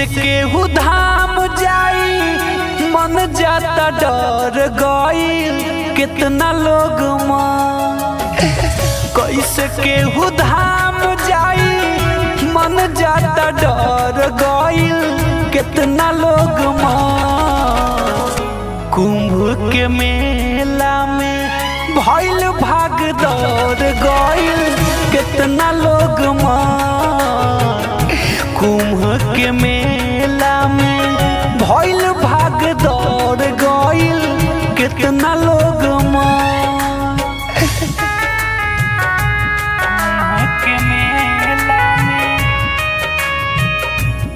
कैसे केहू धाम जाई मन जाता डर गईल कितना लोग कैसे केहू धाम जाई मन जाता डर गईल कितना लोग कुंभ के मेला में भइल भाग दौड़ गईल कितना लोग कुंभ के मेला में भइल भाग दौड़ गईल कितना लोग के मेला में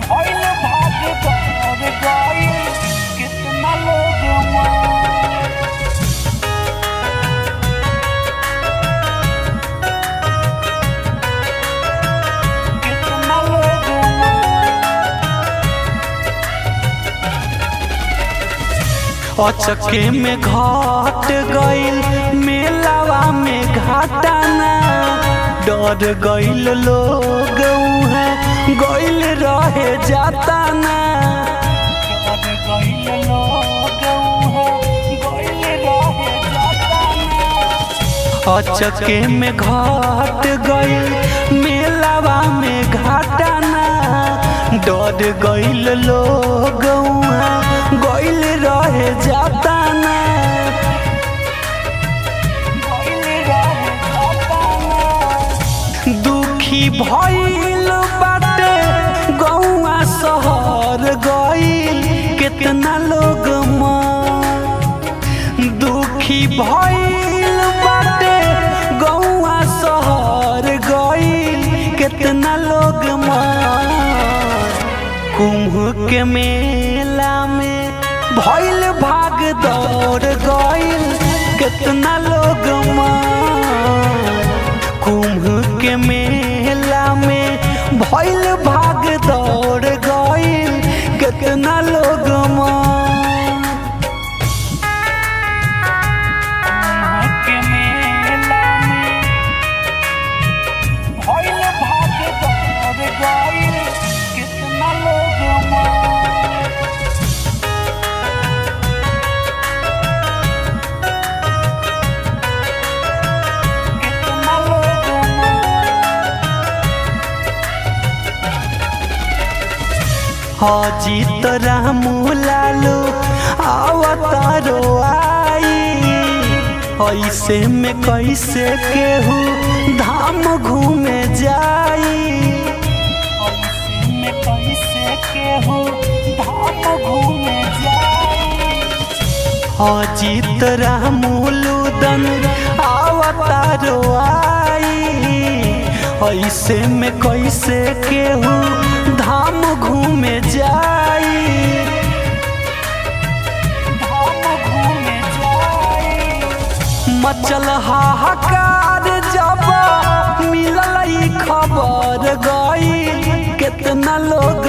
भइल भाग दौड़ गईल कितना लोग अचके में घाट गईल मेलावा में घाटाना डर गईल लोग गईल रहे जाताना अचके में घाट गईल मेलावा में घाटाना डर गईल लोग गईल रहे जाताना दुखी भइल बाटे गौआ शहर गईल कितना लोग दुखी भइल बाटे गौआ शहर गईल कितना लोग कुंभ के मेला में भइल भाग दौड़ गईल कितना लोग कुंभ के मेला में भइल भाग दौड़ गईल कितना लोग के मेला में भइल भाग दौड़ गईल कितना लोग हाजी तो रामू लालू अवतारो आई ऐसे में कैसे केहू धाम घूमे जाई ऐसे में कैसे केहू धाम घूमे जाई हाजी तो रामू लूदन अवतारो आई ऐसे में कैसे केहू धाम घूमे जाई मचल हाहाकार जब मिलल खबर गईल कितना लोग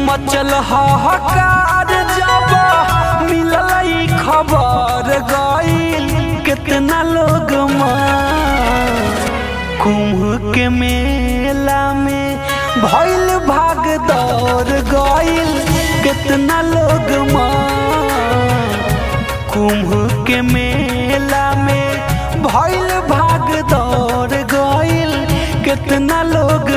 मचल हाहाकार जब मिलल खबर गईल कितना लोग कुंभ के मेला में भइल भाग दौड़ गईल कितना लोग कुंभ के मेला में भइल भाग दौड़ गईल कितना लोग